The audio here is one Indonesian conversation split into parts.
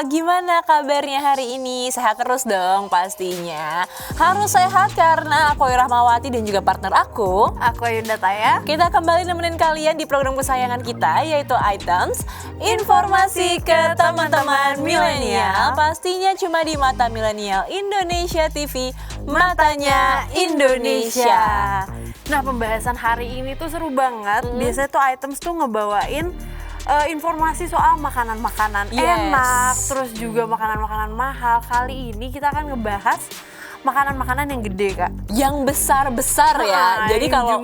gimana kabarnya hari ini? Sehat terus dong pastinya. Harus sehat karena aku Rahmawati dan juga partner aku Yunda Taya. Kita kembali nemenin kalian di program kesayangan kita yaitu Items, informasi ke teman-teman milenial. Pastinya cuma di Mata Milenial Indonesia TV, matanya Indonesia. Nah, pembahasan hari ini tuh seru banget. Biasanya tuh Items tuh ngebawain informasi soal makanan-makanan enak, terus juga makanan-makanan mahal. Kali ini kita akan ngebahas makanan-makanan yang gede, Kak. Yang besar-besar ya. Jadi kalau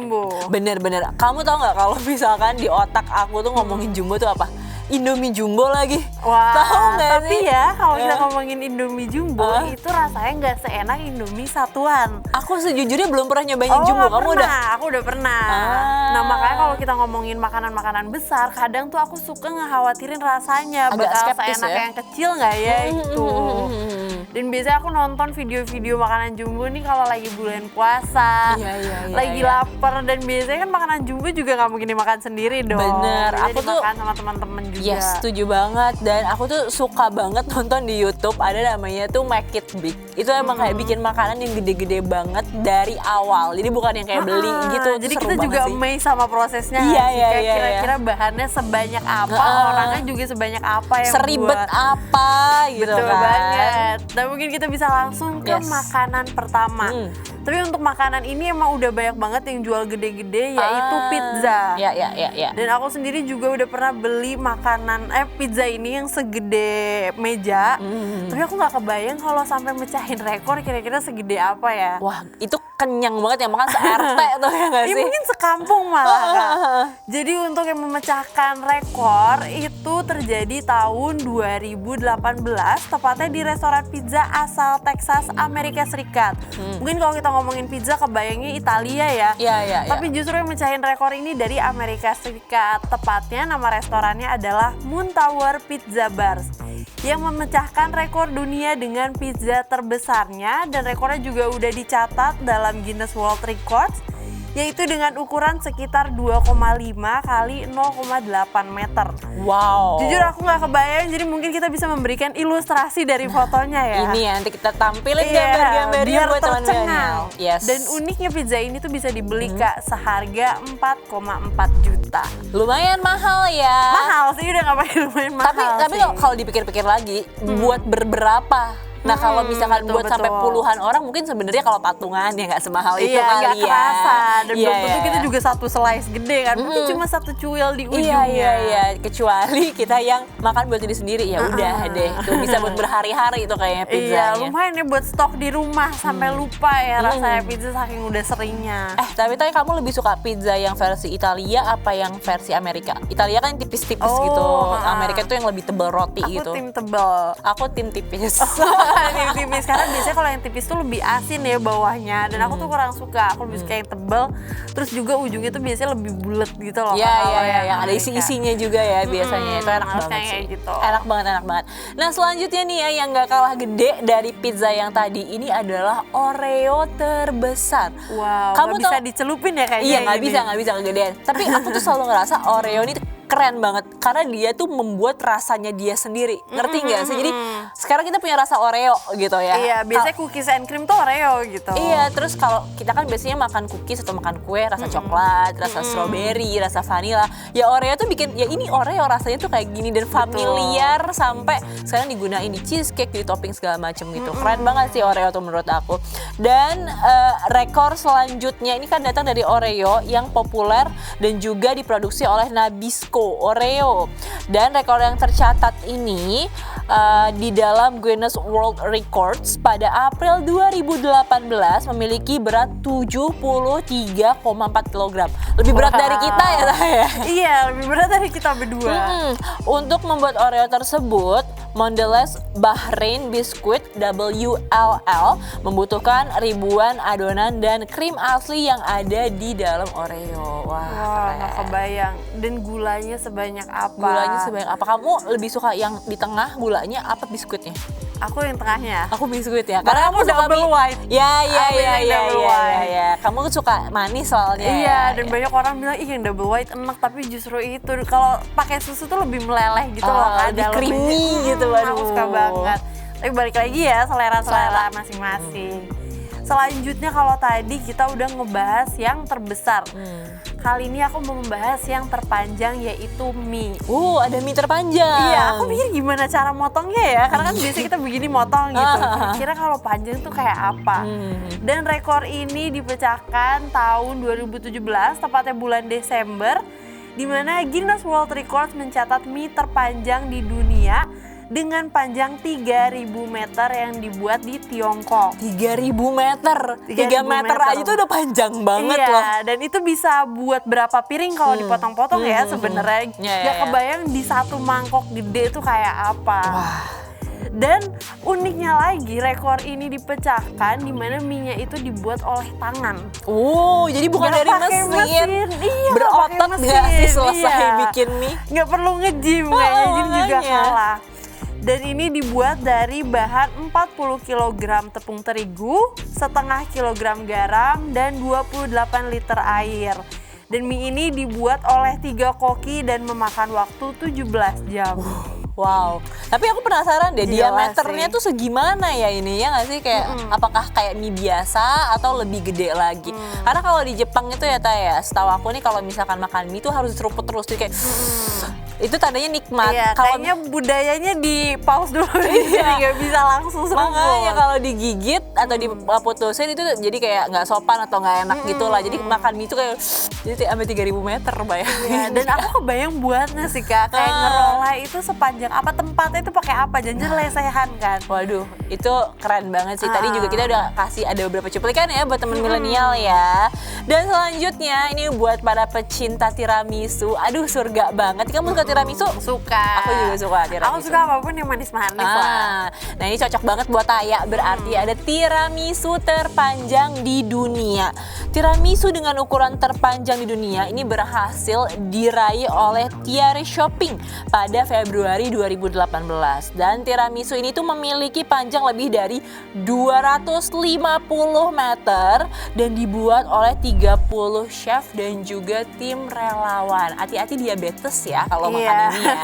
bener-bener, kamu tahu nggak kalau misalkan di otak aku tuh ngomongin jumbo tuh apa? Indomie jumbo lagi. Wah, tahu nggak tapi sih? ya kalau kita ngomongin Indomie jumbo itu rasanya nggak seenak Indomie satuan. Aku sejujurnya belum pernah nyobain jumbo. Kamu pernah. udah? Aku udah pernah. Nah, makanya kalau kita ngomongin makanan-makanan besar, kadang tuh aku suka ngekhawatirin rasanya. Agak bakal skeptis seenak ya? yang kecil nggak ya itu. Dan biasanya aku nonton video-video makanan jumbo nih kalau lagi bulan puasa, lagi lapar, dan biasanya kan makanan jumbo juga nggak mungkin dimakan sendiri dong. Bener, aku aku tuh makan sama teman-teman juga. Yes, setuju banget. Dan aku tuh suka banget nonton di YouTube, ada namanya tuh Make It Big. Itu emang kayak bikin makanan yang gede-gede banget dari awal. Jadi bukan yang kayak beli gitu. Jadi kita juga amazed sama prosesnya. Kira-kira bahannya sebanyak apa, orangnya juga sebanyak apa yang seribet buat. apa gitu. Betul kan banget. Dan mungkin kita bisa langsung ke makanan pertama. Tapi untuk makanan ini emang udah banyak banget yang jual gede-gede, yaitu pizza. Ya. Dan aku sendiri juga udah pernah beli makanan pizza ini yang segede meja. Tapi aku nggak kebayang kalau sampai mecahin rekor kira-kira segede apa ya. Wah, itu kenyang banget ya, makan se-RT tuh ya nggak sih? Mungkin sekampung malah, Kak. Jadi untuk yang memecahkan rekor itu terjadi tahun 2018, tepatnya di restoran pizza asal Texas, Amerika Serikat. Mungkin kalau kita ngomongin pizza kebayangnya Italia ya. Iya. Tapi justru yang mecahin rekor ini dari Amerika Serikat. Tepatnya nama restorannya adalah Moon Tower Pizza Bars, yang memecahkan rekor dunia dengan pizza terbesarnya, dan rekornya juga udah dicatat dalam Guinness World Records, yaitu dengan ukuran sekitar 2,5 kali 0,8 meter. Wow. Jujur aku nggak kebayang, jadi mungkin kita bisa memberikan ilustrasi dari fotonya ya. Ini ya, nanti kita tampilin gambar-gambarnya buat teman-teman. Yes. Dan uniknya pizza ini tuh bisa dibeli Kak seharga 4,4 juta. Lumayan mahal ya. Mahal sih, udah nggak pakai lumayan mahal. Tapi kalau dipikir-pikir lagi, buat berberapa? Nah kalau misalkan buat sampai puluhan orang, mungkin sebenarnya kalau patungan ya nggak semahal itu kali ya. Iya, kerasa. Dan belum tentu kita juga satu slice gede kan, mungkin cuma satu cuil di ujungnya. Iya. Kecuali kita yang makan buat diri sendiri, ya udah deh. Tuh bisa buat berhari-hari itu kayaknya pizzanya. Iya, lumayan ya buat stok di rumah sampai lupa ya rasanya pizza saking udah seringnya. Tapi kamu lebih suka pizza yang versi Italia apa yang versi Amerika? Italia kan tipis-tipis gitu. Amerika tuh yang lebih tebal roti gitu. Aku tim tebal. Aku tim tipis. Tipis, karena biasanya kalau yang tipis tuh lebih asin ya bawahnya, dan aku tuh kurang suka. Aku lebih suka yang tebal, terus juga ujungnya tuh biasanya lebih bulat gitu loh. Iya, ada isi-isinya juga ya biasanya. Itu enak banget sih. Gitu. Enak banget. Nah selanjutnya nih ya, yang gak kalah gede dari pizza yang tadi ini adalah Oreo terbesar. Wow, kamu bisa dicelupin ya kayaknya. Iya, nggak bisa kegedean. Tapi aku tuh selalu ngerasa Oreo ini keren banget karena dia tuh membuat rasanya dia sendiri. Ngerti nggak sih? Jadi sekarang kita punya rasa Oreo gitu ya. Iya, biasanya cookies and cream tuh Oreo gitu. Iya, terus kalau kita kan biasanya makan cookies atau makan kue rasa coklat, rasa strawberry, rasa vanilla. Ya Oreo tuh bikin, ya ini Oreo rasanya tuh kayak gini dan familiar sampai sekarang digunain di cheesecake, di topping segala macam gitu. Keren banget sih Oreo tuh menurut aku. Dan rekor selanjutnya ini kan datang dari Oreo yang populer dan juga diproduksi oleh Nabisco Oreo. Dan rekor yang tercatat ini di dalam Guinness World Records pada April 2018 memiliki berat 73,4 kg. Lebih berat dari kita ya saya. Iya, lebih berat dari kita berdua. Untuk membuat Oreo tersebut, Mondelez Bahrain Biscuit WLL membutuhkan ribuan adonan dan krim asli yang ada di dalam Oreo. Wah, nggak kebayang. Dan gulanya sebanyak apa? Gulanya sebanyak apa? Kamu lebih suka yang di tengah gulanya apa biskuitnya? Aku yang tengahnya. Aku biskuit ya. Karena aku double white. Ya. Aku yang double white. Kamu suka manis soalnya. Iya, dan banyak orang bilang ih yang double white enak, tapi justru itu kalau pakai susu tuh lebih meleleh gitu loh kan, lebih creamy gitu. Aku suka banget. Tapi balik lagi ya selera masing-masing. Selanjutnya kalau tadi kita udah ngebahas yang terbesar. Kali ini aku mau membahas yang terpanjang yaitu mie. Ada mie terpanjang. Iya, aku pikir gimana cara motongnya ya, karena kan biasanya kita begini motong gitu. Kira-kira kalau panjang tuh kayak apa? Dan rekor ini dipecahkan tahun 2017, tepatnya bulan Desember, di mana Guinness World Records mencatat mie terpanjang di dunia dengan panjang 3.000 meter yang dibuat di Tiongkok. 3.000 meter. 3 meter aja tuh udah panjang banget loh. Iya, dan itu bisa buat berapa piring kalau dipotong-potong ya sebenarnya. Gak kebayang di satu mangkok gede tuh kayak apa. Wah. Dan uniknya lagi, rekor ini dipecahkan di mana mie-nya itu dibuat oleh tangan. Jadi bukan dari mesin. Iya, berotot nggak sih selesai bikin mie? Nggak perlu nge-gym kayaknya, jadi juga kalah. Dan ini dibuat dari bahan 40 kg tepung terigu, setengah kilogram garam, dan 28 liter air. Dan mie ini dibuat oleh 3 koki dan memakan waktu 17 jam. Wow, tapi aku penasaran deh, Gila diameternya sih. tuh segimana ya ini, ya nggak sih? Kayak apakah kayak mie biasa atau lebih gede lagi? Karena kalau di Jepang itu ya Taya, setahu aku nih kalau misalkan makan mie tuh harus seruput terus, jadi kayak itu tandanya nikmat. Iya, kalau kayaknya budayanya di pause dulu jadi nggak bisa langsung seruput. makanya kalau digigit atau diputusin itu jadi kayak nggak sopan atau nggak enak gitu lah. Jadi makan mie itu kayak jadi sampai 3.000 meter bayangin. Iya, dan aku kebayang buatnya sih Kak, kayak ngerola itu sepanjang apa, tempatnya itu pakai apa, jangan lesehan kan. Waduh, itu keren banget sih. Tadi juga kita udah kasih ada beberapa cuplikan ya buat temen milenial ya. Dan selanjutnya ini buat para pecinta tiramisu. Aduh, surga banget. Kamu suka tiramisu? Suka. Aku juga suka tiramisu. Aku suka apapun yang manis-manis lah. Nah ini cocok banget buat Taya. Berarti ada tiramisu terpanjang di dunia. Tiramisu dengan ukuran terpanjang di dunia ini berhasil diraih oleh Tiare Shopping pada Februari 2018. Dan tiramisu ini tuh memiliki panjang lebih dari 250 meter dan dibuat oleh 30 chef dan juga tim relawan. Hati-hati diabetes ya kalau makan ini ya.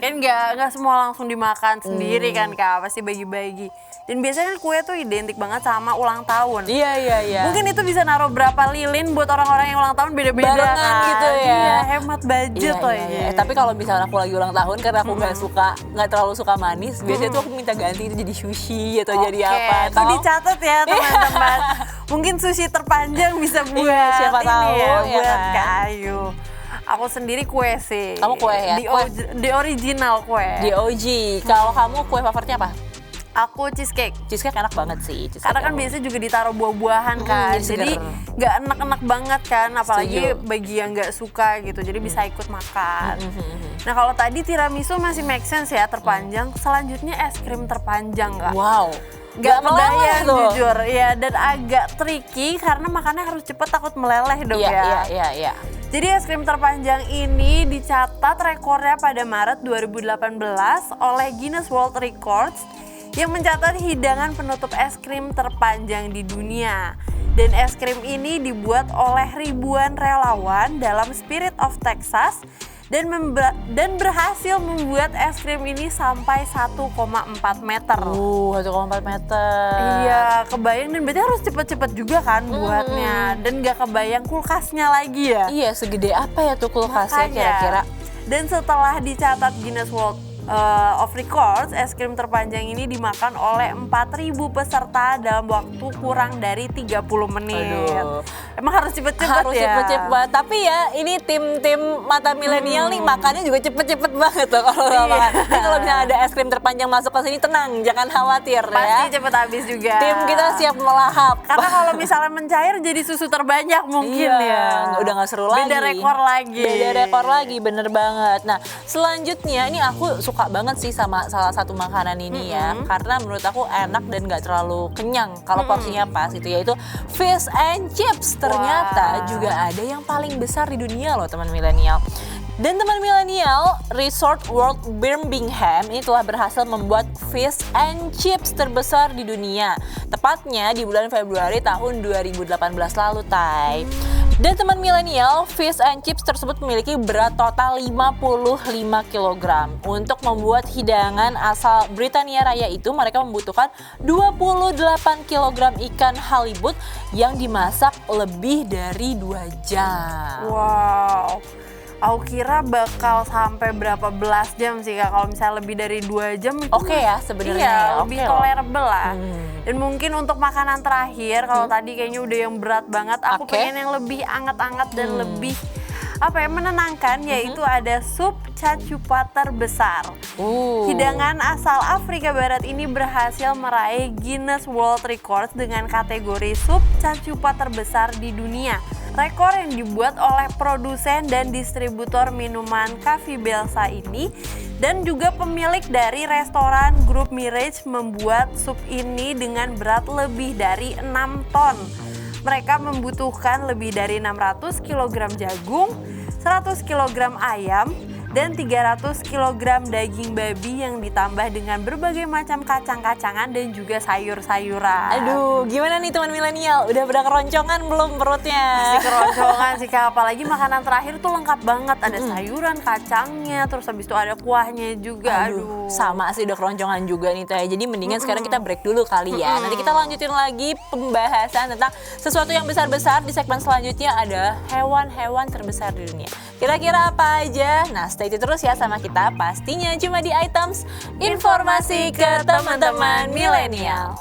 Kan nggak semua langsung dimakan sendiri kan Kak, pasti bagi-bagi. Dan biasanya kan kue tuh identik banget sama ulang tahun. Iya. Mungkin itu bisa naruh berapa lilin buat orang-orang yang ulang tahun beda-beda Barengan kan. gitu ya. Iya, hemat budget loh ini. Tapi kalau misalnya aku lagi ulang tahun karena aku nggak terlalu suka manis, biasanya tuh aku minta ganti itu jadi sushi atau jadi apa. Itu dicatat ya teman-teman. Mungkin sushi terpanjang bisa buat siapa ini tahu, ya, ya buat kan? Kak Ayu. Aku sendiri kue sih. Kamu kue ya? The original kue. Di OG. Kalau kamu kue favoritnya apa? Aku cheesecake. Cheesecake enak banget sih. Karena kan biasanya juga ditaruh buah-buahan kan, jadi nggak enak-enak banget kan, apalagi bagi yang nggak suka gitu, jadi bisa ikut makan. Nah kalau tadi tiramisu masih make sense ya terpanjang, selanjutnya es krim terpanjang Kak. Wow. Nggak kebayang meleleh tuh. jujur ya, dan agak tricky karena makannya harus cepet, takut meleleh dong ya. Iya. Jadi es krim terpanjang ini dicatat rekornya pada Maret 2018 oleh Guinness World Records yang mencatat hidangan penutup es krim terpanjang di dunia. Dan es krim ini dibuat oleh ribuan relawan dalam Spirit of Texas dan berhasil membuat es krim ini sampai 1,4 meter. 1,4 meter. Iya, kebayang, dan berarti harus cepet-cepet juga kan buatnya. Dan gak kebayang kulkasnya lagi ya. Iya, segede apa ya tuh kulkasnya Makanya. kira-kira? Dan setelah dicatat Guinness World of Records, es krim terpanjang ini dimakan oleh 4.000 peserta dalam waktu kurang dari 30 menit. Aduh. Emang harus cepet-cepet ya? Harus cepet-cepet. Tapi ya ini tim mata milenial nih makannya juga cepet-cepet banget loh kalau makan. Jadi kalau misalnya ada es krim terpanjang masuk ke sini, tenang, jangan khawatir ya. Pasti cepet habis juga. Tim kita siap melahap. Karena kalau misalnya mencair jadi susu terbanyak mungkin ya. Udah gak seru lagi. Beda rekor lagi. Beda rekor lagi, bener banget. Nah selanjutnya ini aku suka banget sih sama salah satu makanan ini ya. Karena menurut aku enak dan gak terlalu kenyang kalau porsinya pas itu, yaitu fish and chips. Ternyata juga ada yang paling besar di dunia loh teman milenial. Dan teman milenial, Resort World Birmingham ini telah berhasil membuat fish and chips terbesar di dunia. Tepatnya di bulan Februari tahun 2018 lalu, Tai. Dan teman milenial, fish and chips tersebut memiliki berat total 55 kg. Untuk membuat hidangan asal Britania Raya itu, mereka membutuhkan 28 kg ikan halibut yang dimasak lebih dari 2 jam. Wow. Aku kira bakal sampai berapa belas jam sih Kak, kalau misalnya lebih dari 2 jam itu Oke ya sebenarnya. Iya, ya, lebih oke loh. tolerable lah. Dan mungkin untuk makanan terakhir, kalau tadi kayaknya udah yang berat banget, aku Oke. pengen yang lebih anget-anget dan lebih menenangkan, yaitu ada sup cacupa terbesar. Hidangan asal Afrika Barat ini berhasil meraih Guinness World Records dengan kategori sup cacupa terbesar di dunia. Rekor yang dibuat oleh produsen dan distributor minuman Cafe Belsa ini dan juga pemilik dari restoran Grup Mirage membuat sup ini dengan berat lebih dari 6 ton. Mereka membutuhkan lebih dari 600 kg jagung, 100 kg ayam, dan 300 kg daging babi yang ditambah dengan berbagai macam kacang-kacangan dan juga sayur-sayuran. Aduh, gimana nih teman milenial? Udah pada keroncongan belum perutnya? Masih keroncongan sih Kak, apalagi makanan terakhir tuh lengkap banget. Ada sayuran, kacangnya, terus habis itu ada kuahnya juga. Aduh. Sama sih udah keroncongan juga nih Teh. Jadi mendingan sekarang kita break dulu kali ya. Nanti kita lanjutin lagi pembahasan tentang sesuatu yang besar-besar di segmen selanjutnya, ada hewan-hewan terbesar di dunia. Kira-kira apa aja? Nah, stay tune terus ya sama kita, pastinya cuma di Items Informasi ke teman-teman milenial.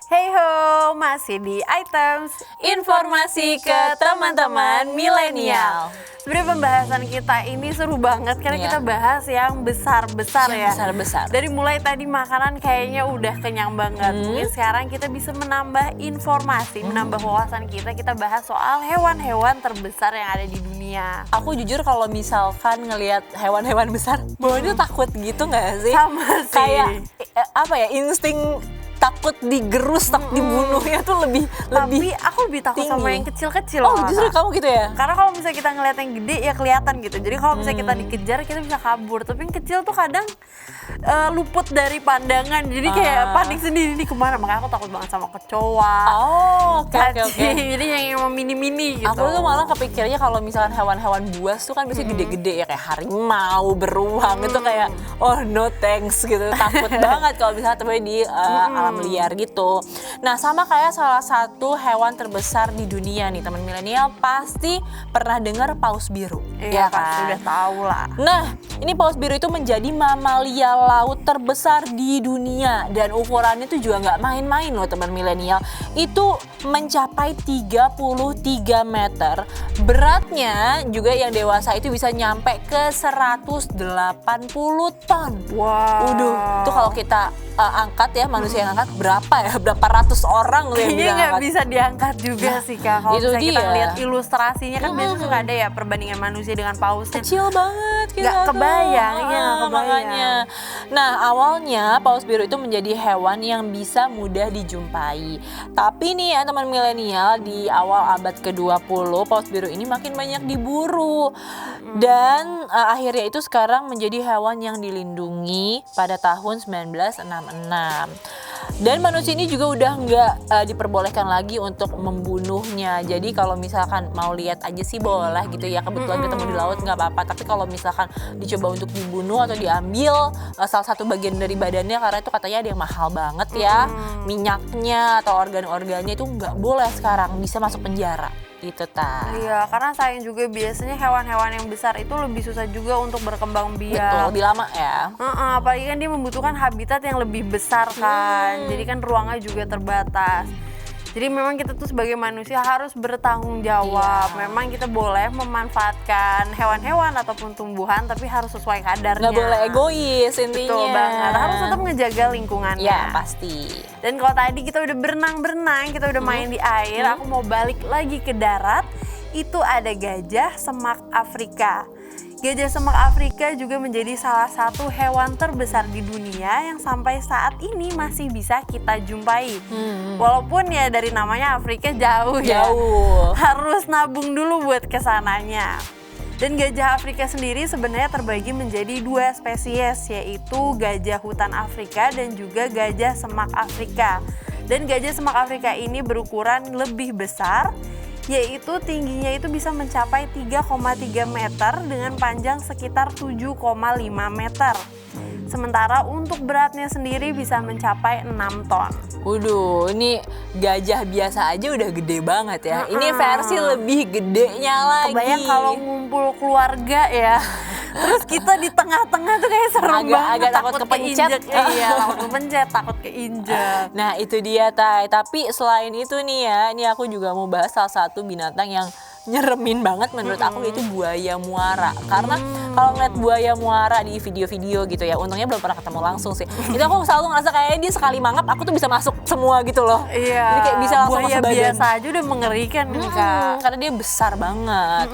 Hey ho, masih di Items Informasi ke teman-teman milenial. Sebenarnya pembahasan kita ini seru banget karena Iya. kita bahas yang besar-besar Yang ya. besar-besar. Dari mulai tadi makanan kayaknya udah kenyang banget. Mungkin sekarang kita bisa menambah informasi, menambah wawasan kita bahas soal hewan-hewan terbesar yang ada di dunia. Aku jujur kalau misalkan ngelihat hewan-hewan besar, bawahnya takut gitu nggak sih? Sama sih. Kayak apa ya, insting takut digerus, takut dibunuhnya tuh lebih Tapi aku lebih takut sama tinggi. yang kecil-kecil. Oh, malah. justru kamu gitu ya? Karena kalau misalnya kita ngeliat yang gede ya kelihatan gitu. Jadi kalau misalnya kita dikejar kita bisa kabur. Tapi yang kecil tuh kadang luput dari pandangan. Jadi kayak panik sendiri nih kemana. Makanya aku takut banget sama kecoa. Oh, oke. Jadi yang emang mini-mini gitu. Aku tuh malah kepikirnya kalau misalkan hewan-hewan buas tuh kan biasanya gede-gede ya, kayak harimau, beruang, itu kayak oh no thanks gitu. Takut banget kalau misalnya temuin di alam liar gitu. Nah, sama kayak salah satu hewan terbesar di dunia nih teman milenial, pasti pernah dengar paus biru. Iya ya pasti udah tahu lah. Nah, ini paus biru itu menjadi mamalia laut terbesar di dunia dan ukurannya itu juga nggak main-main loh teman milenial. Itu mencapai 33 meter. Beratnya juga yang dewasa itu bisa nyampe ke 180 ton. Wow. Uduh, tuh kalau kita angkat ya, manusia yang angkat berapa ya? Berapa ratus orang loh yang Kayaknya bisa nggak angkat. bisa diangkat juga sih Kak. Kalau itu misalnya kita dia. lihat ilustrasinya kan biasanya suka ada ya perbandingan manusia dengan pausnya. Kecil banget kita Nggak tuh. kebayang, iya, nggak kebayang. Makanya. Nah, awalnya paus biru itu menjadi hewan yang bisa mudah dijumpai. Tapi nih ya teman milenial, di awal abad ke-20 paus biru ini makin banyak diburu. Dan akhirnya itu sekarang menjadi hewan yang dilindungi pada tahun 1966. Dan manusia ini juga udah nggak diperbolehkan lagi untuk membunuhnya. Jadi kalau misalkan mau lihat aja sih boleh gitu ya, kebetulan ketemu di laut nggak apa-apa. Tapi kalau misalkan dicoba untuk dibunuh atau diambil salah satu bagian dari badannya, karena itu katanya ada yang mahal banget ya, minyaknya atau organ-organnya itu nggak boleh sekarang, bisa masuk penjara gitu ta. Iya, karena sayang juga biasanya hewan-hewan yang besar itu lebih susah juga untuk berkembang Betul, biak. lebih lama ya. Apalagi kan dia membutuhkan habitat yang lebih besar kan. Jadi kan ruangnya juga terbatas. Jadi memang kita tuh sebagai manusia harus bertanggung jawab. Iya. Memang kita boleh memanfaatkan hewan-hewan ataupun tumbuhan, tapi harus sesuai kadarnya. Nggak boleh egois intinya. Betul banget. Harus tetap ngejaga lingkungannya. Ya pasti. Dan kalau tadi kita udah berenang-berenang, kita udah main di air, aku mau balik lagi ke darat. Itu ada gajah semak Afrika Gajah semak Afrika juga menjadi salah satu hewan terbesar di dunia yang sampai saat ini masih bisa kita jumpai. Walaupun ya dari namanya Afrika jauh ya. Harus nabung dulu buat kesananya. Dan gajah Afrika sendiri sebenarnya terbagi menjadi 2 spesies, yaitu gajah hutan Afrika dan juga gajah semak Afrika. Dan gajah semak Afrika ini berukuran lebih besar, yaitu tingginya itu bisa mencapai 3,3 meter dengan panjang sekitar 7,5 meter. Sementara untuk beratnya sendiri bisa mencapai 6 ton. Waduh, ini gajah biasa aja udah gede banget ya. Ini versi lebih gedenya lagi. Kebayang kalau ngumpul keluarga ya. Terus kita di tengah-tengah tuh kayak serem banget. Agak takut kepencet. Iya, takut kepencet, takut keinjek. Nah itu dia Tay. Tapi selain itu nih ya, ini aku juga mau bahas salah satu binatang yang nyeremin banget menurut aku, yaitu buaya muara. Karena kalau ngeliat buaya muara di video-video gitu ya, untungnya belum pernah ketemu langsung sih. Itu aku selalu ngerasa kayak dia sekali mangap aku tuh bisa masuk semua gitu loh. Iya. Jadi kayak bisa langsung buaya masuk badan. biasa aja udah mengerikan nih Kak. Karena dia besar banget.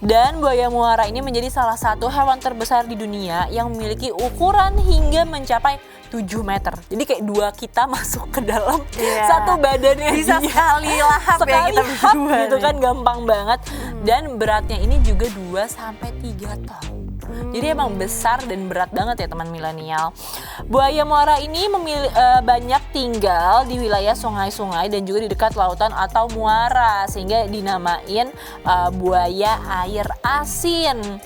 Dan buaya muara ini menjadi salah satu hewan terbesar di dunia yang memiliki ukuran hingga mencapai 7 meter. Jadi kayak 2 kita masuk ke dalam satu badannya bisa dia. sekali lahap ya kita berdua gitu nih. kan, gampang banget. Dan beratnya ini juga 2 sampai 3 ton. Jadi emang besar dan berat banget ya teman milenial. Buaya muara ini banyak tinggal di wilayah sungai-sungai dan juga di dekat lautan atau muara, sehingga dinamain buaya air asin.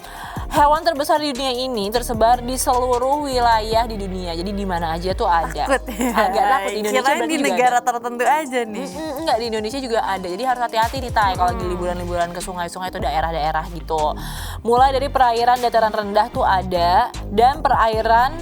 Hewan terbesar di dunia ini tersebar di seluruh wilayah di dunia. Jadi di mana aja tuh ada. Takut ya. Agak takut. Di Indonesia kirain berarti di juga negara ada. tertentu aja nih. Enggak, di Indonesia juga ada. Jadi harus hati-hati nih Tay kalau di liburan-liburan ke sungai-sungai itu daerah-daerah gitu. Mulai dari perairan dataran rendah tuh ada, dan perairan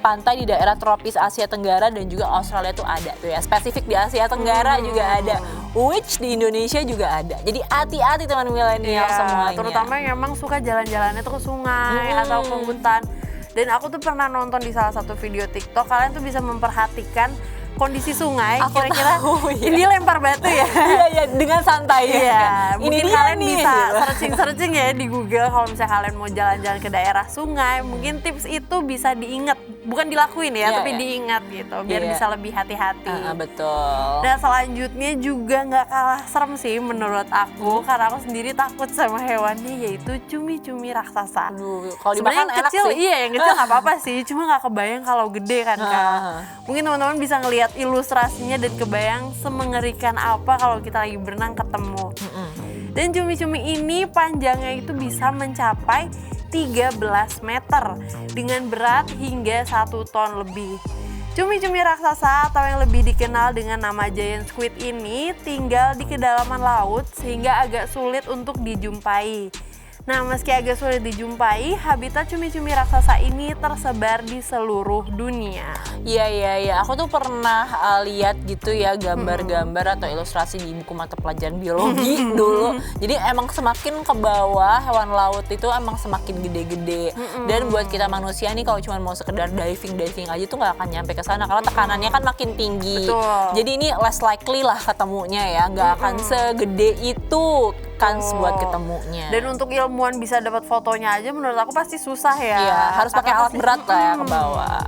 pantai di daerah tropis Asia Tenggara dan juga Australia tuh ada tuh ya. Spesifik di Asia Tenggara juga ada. Which di Indonesia juga ada. Jadi hati-hati teman milenial semuanya. Terutama yang emang suka jalan-jalannya tuh ke sungai atau ke hutan. Dan aku tuh pernah nonton di salah satu video TikTok, kalian tuh bisa memperhatikan kondisi sungai, Aku kira-kira tahu, ya. ini lempar batu ya. Iya, dengan santai Iya, ya. Ini mungkin dia kalian nih, bisa gitu. searching ya di Google kalau misalnya kalian mau jalan-jalan ke daerah sungai, mungkin tips itu bisa diingat, bukan dilakuin ya, Iya, tapi iya. diingat gitu, biar Iya. bisa lebih hati-hati. Betul. Nah selanjutnya juga nggak kalah serem sih menurut aku, karena aku sendiri takut sama hewannya, yaitu cumi-cumi raksasa. Aduh, kalau Sebenarnya dimakan yang enak kecil, sih. iya yang kecil nggak apa-apa sih, cuma nggak kebayang kalau gede kan Kak. Mungkin teman-teman bisa ngelihat ilustrasinya dan kebayang semengerikan apa kalau kita lagi berenang ketemu. Dan cumi-cumi ini panjangnya itu bisa mencapai 13 meter dengan berat hingga 1 ton lebih. Cumi-cumi raksasa atau yang lebih dikenal dengan nama giant squid ini tinggal di kedalaman laut sehingga agak sulit untuk dijumpai. Nah, meski agak sulit dijumpai, habitat cumi-cumi raksasa ini tersebar di seluruh dunia. Iya. Aku tuh pernah lihat gitu ya gambar-gambar atau ilustrasi di buku mata pelajaran biologi dulu. Jadi emang semakin ke bawah hewan laut itu emang semakin gede-gede. Dan buat kita manusia nih kalau cuma mau sekedar diving aja tuh nggak akan nyampe ke sana karena tekanannya kan makin tinggi. Betul. Jadi ini less likely lah ketemunya ya, nggak akan segede itu kans buat ketemunya. Dan untuk ilmuwan bisa dapat fotonya aja menurut aku pasti susah ya. Iya, harus pakai Karena alat pasti- berat lah ya ke bawah.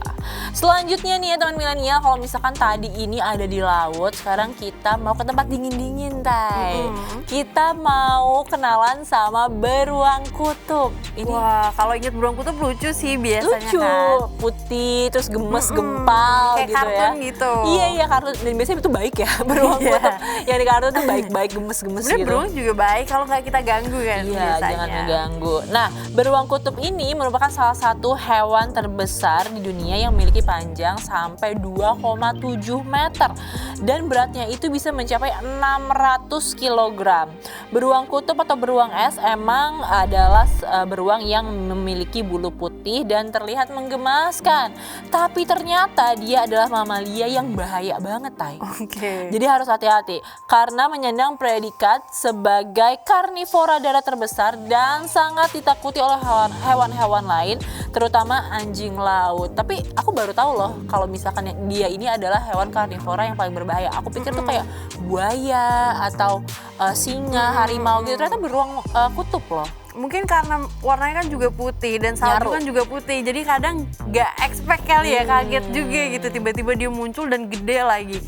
Selanjutnya nih ya teman milenial, kalau misalkan tadi ini ada di laut, sekarang kita mau ke tempat dingin-dingin, Tay. Kita mau kenalan sama beruang kutub. Ini Wah, kalau inget beruang kutub lucu sih biasanya lucu, kan. putih, terus gemes, gempal Kayak gitu kartun ya. gitu. Iya, kartun. Dan biasanya itu baik ya, beruang Iya. kutub. Yang di kartun tuh baik-baik, gemes-gemes Sebenarnya gitu. beruang juga baik kalau nggak kita ganggu kan Iya, biasanya. jangan mengganggu. Nah, beruang kutub ini merupakan salah satu hewan terbesar di dunia yang memiliki panjang sampai 2,7 meter dan beratnya itu bisa mencapai 600 kg. Beruang kutub atau beruang es emang adalah beruang yang memiliki bulu putih dan terlihat menggemaskan. Tapi ternyata dia adalah mamalia yang bahaya banget, Tay. Oke. Jadi harus hati-hati karena menyandang predikat sebagai karnivora darat terbesar dan sangat ditakuti oleh hewan-hewan lain, terutama anjing laut. Tapi aku baru tahu loh kalau misalkan dia ini adalah hewan karnivora yang paling berbahaya. Aku pikir tuh kayak buaya atau singa, harimau gitu. Ternyata beruang kutub loh. mungkin karena warnanya kan juga putih dan salju Nyaru. kan juga putih, jadi kadang nggak expect kali ya, kaget juga gitu tiba-tiba dia muncul dan gede lagi.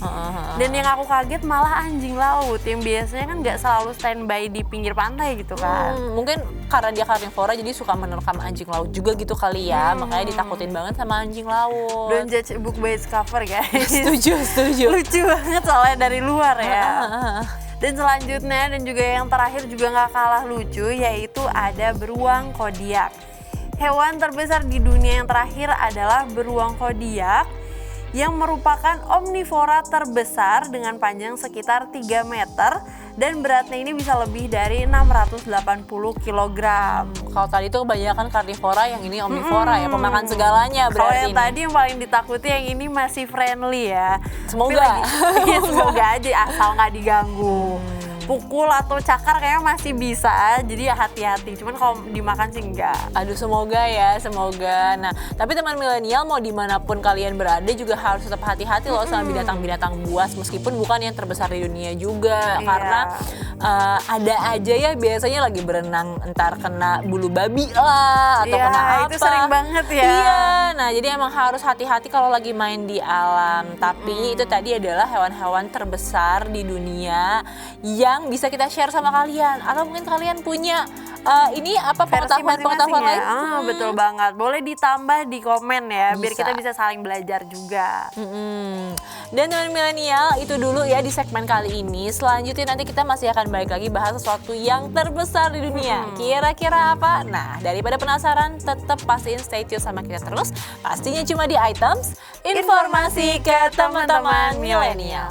Dan yang aku kaget malah anjing laut yang biasanya kan nggak selalu standby di pinggir pantai gitu kan. Mungkin karena dia karnivora jadi suka menerkam anjing laut juga gitu kali ya, makanya ditakutin banget sama anjing laut. Don't judge a book by its cover guys. Setuju. Lucu banget soalnya dari luar ya. Dan selanjutnya dan juga yang terakhir juga nggak kalah lucu, yaitu ada beruang kodiak. Hewan terbesar di dunia yang terakhir adalah beruang kodiak yang merupakan omnivora terbesar dengan panjang sekitar 3 meter dan beratnya ini bisa lebih dari 680 kg. Kalau tadi itu kebanyakan karnivora, yang ini omnivora ya, pemakan segalanya Kalau berarti yang ini. tadi yang paling ditakuti yang ini masih friendly ya. Semoga. Iya, semoga aja asal nggak diganggu. Pukul atau cakar kayaknya masih bisa, jadi ya hati-hati. Cuman kalau dimakan sih enggak. Aduh, semoga ya, semoga. Nah, tapi teman milenial mau dimanapun kalian berada juga harus tetap hati-hati loh sama binatang-binatang buas, meskipun bukan yang terbesar di dunia juga. Iya. Karena ada aja ya biasanya lagi berenang entar kena bulu babi lah atau Iya, kena apa. itu sering banget ya. Iya, nah jadi emang harus hati-hati kalau lagi main di alam. Tapi itu tadi adalah hewan-hewan terbesar di dunia yang bisa kita share sama kalian. Atau mungkin kalian punya ini apa Versi pengetahuan-pengetahuan masing-masing lain? ya. Betul banget. Boleh ditambah di komen ya, biar Bisa. kita bisa saling belajar juga. Dan teman milenial, itu dulu ya di segmen kali ini. Selanjutnya nanti kita masih akan balik lagi bahas sesuatu yang terbesar di dunia. Kira-kira apa? Nah, daripada penasaran, tetap pastiin stay tune sama kita terus. Pastinya cuma di Items, informasi ke teman-teman milenial.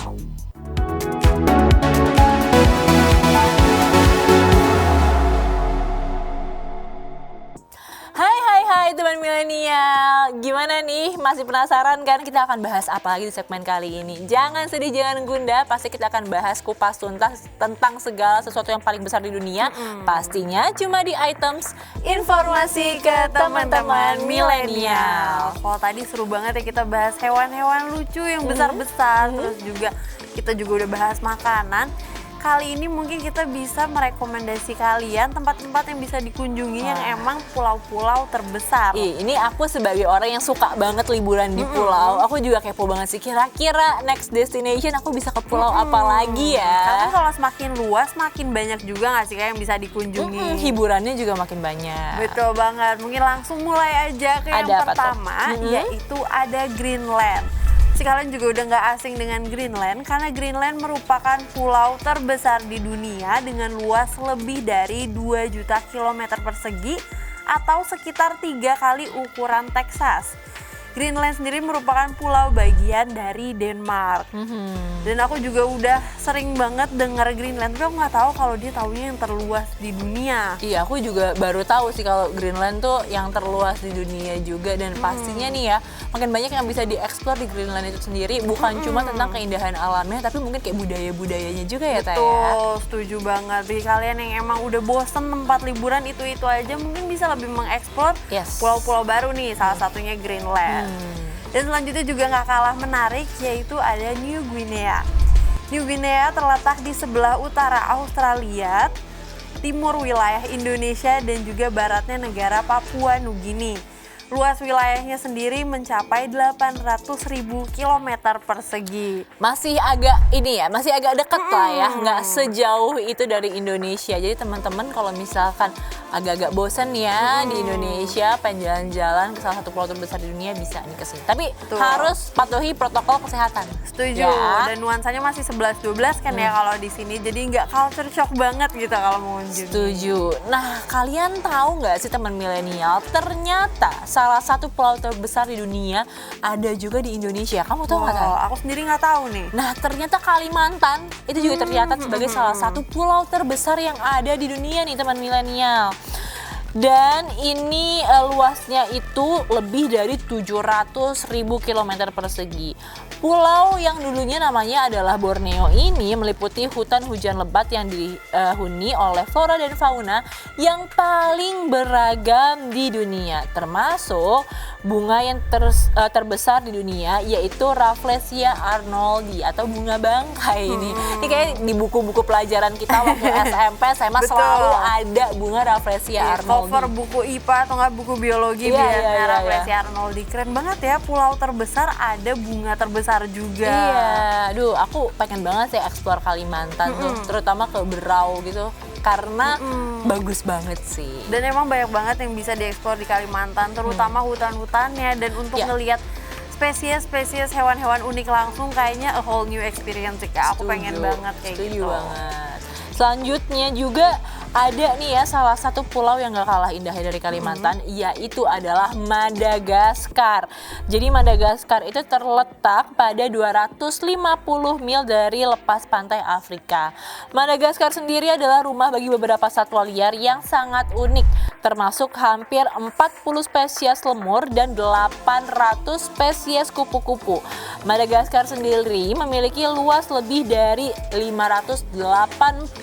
Hai teman milenial, gimana nih? Masih penasaran kan kita akan bahas apa lagi di segmen kali ini? Jangan sedih, jangan gundah, pasti kita akan bahas kupas tuntas tentang segala sesuatu yang paling besar di dunia. Pastinya cuma di Items, informasi ke teman-teman milenial. Kalau tadi seru banget ya kita bahas hewan-hewan lucu yang besar-besar, terus juga kita juga udah bahas makanan. Kali ini mungkin kita bisa merekomendasi kalian tempat-tempat yang bisa dikunjungi yang emang pulau-pulau terbesar. Ini aku sebagai orang yang suka banget liburan di pulau, aku juga kepo banget sih, kira-kira next destination aku bisa ke pulau apa lagi ya? Karena kalau semakin luas, makin banyak juga nggak sih kayak yang bisa dikunjungi. Hiburannya juga makin banyak. Betul banget. Mungkin langsung mulai aja ke yang Ada apa tuh? pertama, yaitu ada Greenland. Pasti kalian juga udah nggak asing dengan Greenland, karena Greenland merupakan pulau terbesar di dunia dengan luas lebih dari 2 juta kilometer persegi atau sekitar 3 kali ukuran Texas. Greenland sendiri merupakan pulau bagian dari Denmark. Dan aku juga udah sering banget denger Greenland, tapi aku nggak tahu kalau dia taunya yang terluas di dunia. Iya, aku juga baru tahu sih kalau Greenland tuh yang terluas di dunia juga, dan pastinya nih ya makin banyak yang bisa dieksplor di Greenland itu sendiri, bukan cuma tentang keindahan alamnya, tapi mungkin kayak budaya-budayanya juga ya Teh. Betul, setuju banget. Bagi kalian yang emang udah bosen tempat liburan itu aja, mungkin bisa lebih mengeksplor pulau-pulau baru nih, salah satunya Greenland. Dan selanjutnya juga nggak kalah menarik, yaitu ada New Guinea. New Guinea terletak di sebelah utara Australia, timur wilayah Indonesia, dan juga baratnya negara Papua Nugini. Luas wilayahnya sendiri mencapai 800.000 km persegi. Masih agak ini ya, masih agak deket lah ya, nggak sejauh itu dari Indonesia. Jadi teman-teman kalau misalkan agak-agak bosen ya di Indonesia, pengen jalan-jalan ke salah satu pulau terbesar di dunia, bisa nih kesini. Tapi harus patuhi protokol kesehatan. Setuju. Ya. Dan nuansanya masih 11-12 kan ya kalau di sini. Jadi nggak culture shock banget gitu kalau mau kunjungi. Setuju. Nah, kalian tahu nggak sih teman milenial, ternyata salah satu pulau terbesar di dunia ada juga di Indonesia. Kamu tahu nggak? Wow, aku sendiri nggak tahu nih. Nah, ternyata Kalimantan itu juga tercatat sebagai salah satu pulau terbesar yang ada di dunia nih teman milenial. Dan ini luasnya itu lebih dari 700.000 km persegi. Pulau yang dulunya namanya adalah Borneo ini meliputi hutan hujan lebat yang dihuni oleh flora dan fauna yang paling beragam di dunia, termasuk bunga yang terbesar di dunia, yaitu Rafflesia arnoldi atau bunga bangkai ini. Ini kayak di buku-buku pelajaran kita waktu SMP, SMA Betul. selalu ada bunga Rafflesia arnoldi. Cover buku IPA atau nggak buku biologi Iya, biasanya iya, Rafflesia arnoldi. Keren banget ya, pulau terbesar ada bunga terbesar juga. Iya, aduh aku pengen banget sih explore Kalimantan tuh, terutama ke Berau gitu, karena bagus banget sih. Dan emang banyak banget yang bisa dieksplor di Kalimantan, terutama hutan-hutannya, dan untuk Ya. ngelihat spesies-spesies hewan-hewan unik langsung kayaknya a whole new experience sih Kak. Aku pengen banget kayak Setuju gitu. banget. Selanjutnya juga ada nih ya salah satu pulau yang gak kalah indahnya dari Kalimantan, yaitu adalah Madagaskar. Jadi Madagaskar itu terletak pada 250 mil dari lepas pantai Afrika. Madagaskar sendiri adalah rumah bagi beberapa satwa liar yang sangat unik, termasuk hampir 40 spesies lemur dan 800 spesies kupu-kupu. Madagaskar sendiri memiliki luas lebih dari 580.000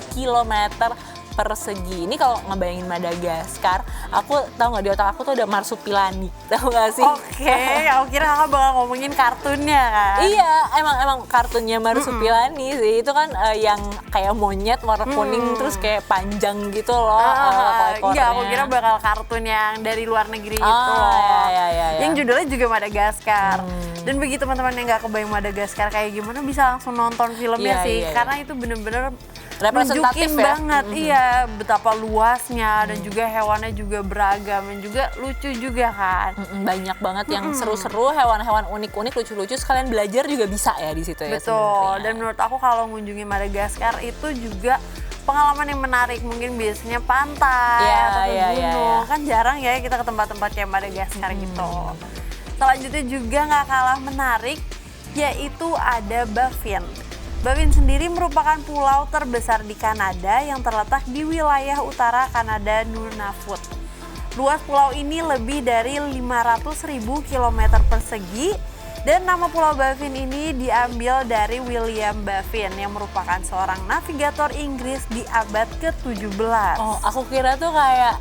kilometer persegi. Ini kalau ngebayangin Madagaskar, aku tahu nggak, di otak aku tuh ada marsupilami, tahu nggak sih? Oke, aku kira kakak bakal ngomongin kartunnya kan. Iya, emang kartunnya marsupilami sih. Itu kan yang kayak monyet warna kuning terus kayak panjang gitu loh ekornya. Enggak, aku kira bakal kartun yang dari luar negeri itu. Iya. Yang judulnya juga Madagaskar. Dan bagi teman-teman yang nggak kebayang Madagaskar kayak gimana, bisa langsung nonton filmnya Iya, sih. iya. Karena itu bener-bener Representatif nunjukin ya. banget, iya, betapa luasnya dan juga hewannya juga beragam dan juga lucu juga kan. Banyak banget yang seru-seru, hewan-hewan unik-unik, lucu-lucu. Sekalian belajar juga bisa ya di situ ya. Betul. sebenarnya. Dan menurut aku kalau mengunjungi Madagaskar itu juga pengalaman yang menarik. Mungkin biasanya pantai Iya, atau ke iya, gunung. iya. Kan jarang ya kita ke tempat-tempat kayak Madagaskar gitu. Selanjutnya juga nggak kalah menarik, yaitu ada Baffin. Baffin sendiri merupakan pulau terbesar di Kanada yang terletak di wilayah utara Kanada, Nunavut. Luas pulau ini lebih dari 500.000 km persegi, dan nama Pulau Baffin ini diambil dari William Baffin yang merupakan seorang navigator Inggris di abad ke-17. Oh, aku kira tuh kayak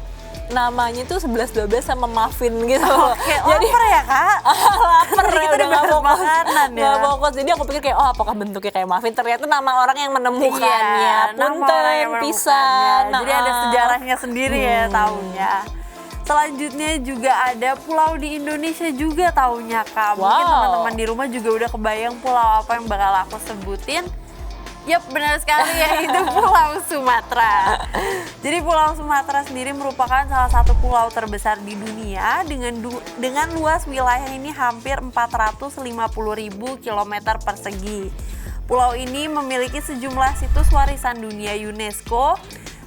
namanya tuh 11-12 sama muffin gitu. Oke, lapar ya Kak? Lapar Tadi ya, kita udah udah nggak bahas fokus. makanan ya. Nggak fokus. Jadi aku pikir kayak, oh apakah bentuknya kayak muffin? Ternyata nama orang yang menemukannya. Iya, nama orang Punten, yang pisan. menemukannya. Jadi ada sejarahnya sendiri ya tahunnya. Selanjutnya juga ada pulau di Indonesia juga tahunnya Kak. Mungkin Wow. teman-teman di rumah juga udah kebayang pulau apa yang bakal aku sebutin. Yap, benar sekali ya, itu Pulau Sumatera. Jadi Pulau Sumatera sendiri merupakan salah satu pulau terbesar di dunia dengan luas wilayah ini hampir 450.000 km persegi. Pulau ini memiliki sejumlah situs warisan dunia UNESCO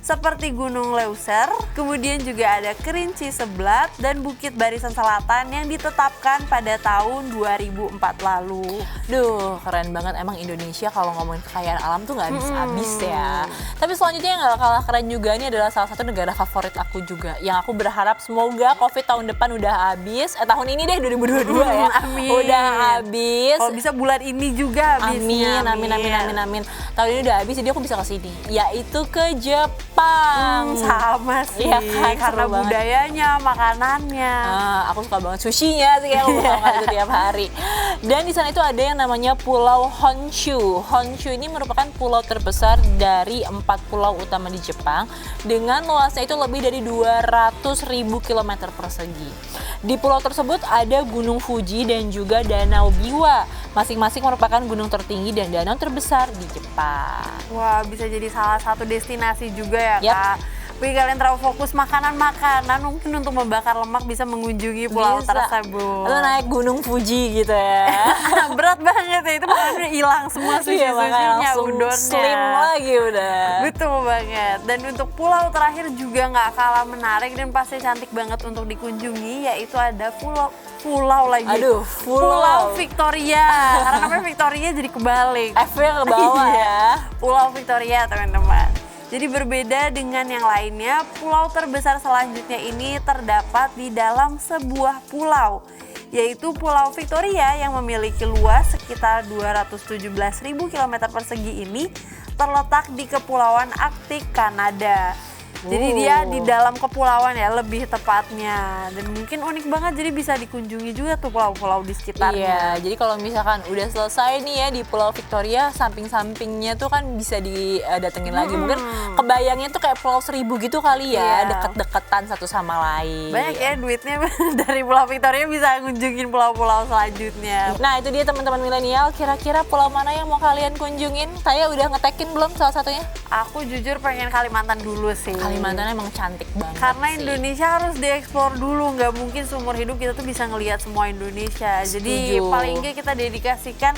seperti Gunung Leuser, kemudian juga ada Kerinci Seblat dan Bukit Barisan Selatan yang ditetapkan pada tahun 2004 lalu. Duh, keren banget emang Indonesia kalau ngomongin kekayaan alam tuh nggak habis-habis ya. Tapi selanjutnya yang nggak kalah keren juga, ini adalah salah satu negara favorit aku juga. Yang aku berharap semoga COVID tahun depan udah habis. Tahun ini deh 2022 ya. Amin. Udah habis. Kalau bisa bulan ini juga habisnya. Amin. Tahun ini udah habis, jadi aku bisa ke sini. Yaitu ke Jepang. Sama sih, Iya kan, karena seru banget. budayanya, makanannya. Aku suka banget sushinya sih, aku bakal makan itu tiap hari. Dan di sana itu ada yang namanya Pulau Honshu. Honshu ini merupakan pulau terbesar dari 4 pulau utama di Jepang dengan luasnya itu lebih dari 200.000 km persegi. Di pulau tersebut ada Gunung Fuji dan juga Danau Biwa. Masing-masing merupakan gunung tertinggi dan danau terbesar di Jepang. Wah, bisa jadi salah satu destinasi juga ya Yap. Kak. Bagi kalian terlalu fokus makanan-makanan, mungkin untuk membakar lemak bisa mengunjungi pulau Bisa. tersebut. Atau naik Gunung Fuji gitu ya. Berat banget ya, itu makannya udah hilang semua Iya, makanya sushi-sushinya, langsung udonnya. slim lagi udah. Betul banget. Dan untuk pulau terakhir juga nggak kalah menarik dan pasti cantik banget untuk dikunjungi, yaitu ada pulau lagi. Aduh, Pulau Victoria. Karena namanya Victoria jadi kebalik. F-nya ke bawah Iya. ya. Pulau Victoria, teman-teman. Jadi berbeda dengan yang lainnya, pulau terbesar selanjutnya ini terdapat di dalam sebuah pulau, yaitu Pulau Victoria yang memiliki luas sekitar 217.000 km persegi ini terletak di Kepulauan Arktik, Kanada. Jadi dia di dalam kepulauan ya lebih tepatnya. Dan mungkin unik banget, jadi bisa dikunjungi juga tuh pulau-pulau di sekitarnya. Iya, jadi kalau misalkan udah selesai nih ya di Pulau Victoria, samping-sampingnya tuh kan bisa didatengin lagi. Mungkin kebayangnya tuh kayak Pulau Seribu gitu kali ya, Iya. deket-deketan satu sama lain. Banyak ya duitnya dari Pulau Victoria bisa ngunjungin pulau-pulau selanjutnya. Nah itu dia teman-teman milenial, kira-kira pulau mana yang mau kalian kunjungin? Saya udah ngetekin belum salah satunya? Aku jujur pengen Kalimantan dulu sih. Kalimantan emang cantik banget Karena sih. Indonesia harus dieksplor dulu, nggak mungkin seumur hidup kita tuh bisa ngelihat semua Indonesia. Jadi Setuju. paling nggak kita dedikasikan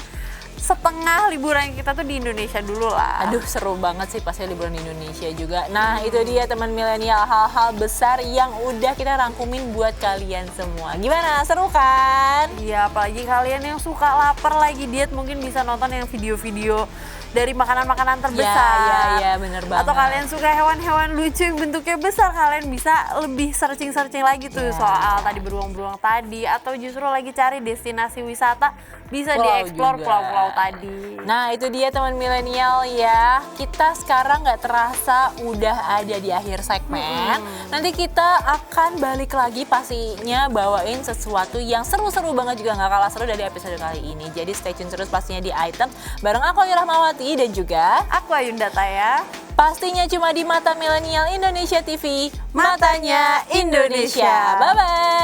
setengah liburan kita tuh di Indonesia dulu lah. Aduh seru banget sih pasti liburan di Indonesia juga. Nah itu dia teman milenial, hal-hal besar yang udah kita rangkumin buat kalian semua. Gimana, seru kan? Iya, apalagi kalian yang suka lapar lagi diet mungkin bisa nonton yang video-video dari makanan-makanan terbesar. Ya bener banget. Atau kalian suka hewan-hewan lucu yang bentuknya besar, kalian bisa lebih searching-searching lagi tuh Ya. soal tadi beruang-beruang tadi, atau justru lagi cari destinasi wisata, bisa Pulau dieksplor juga. pulau-pulau tadi. Nah itu dia teman milenial ya, kita sekarang nggak terasa udah ada di akhir segmen. Nanti kita akan balik lagi pastinya bawain sesuatu yang seru-seru banget juga, nggak kalah seru dari episode kali ini. Jadi stay tune terus pastinya di Item bareng aku Ayu Rahmawati dan juga Aku Ayunda Taya. pastinya cuma di Mata Milenial Indonesia TV, matanya Indonesia. Bye-bye.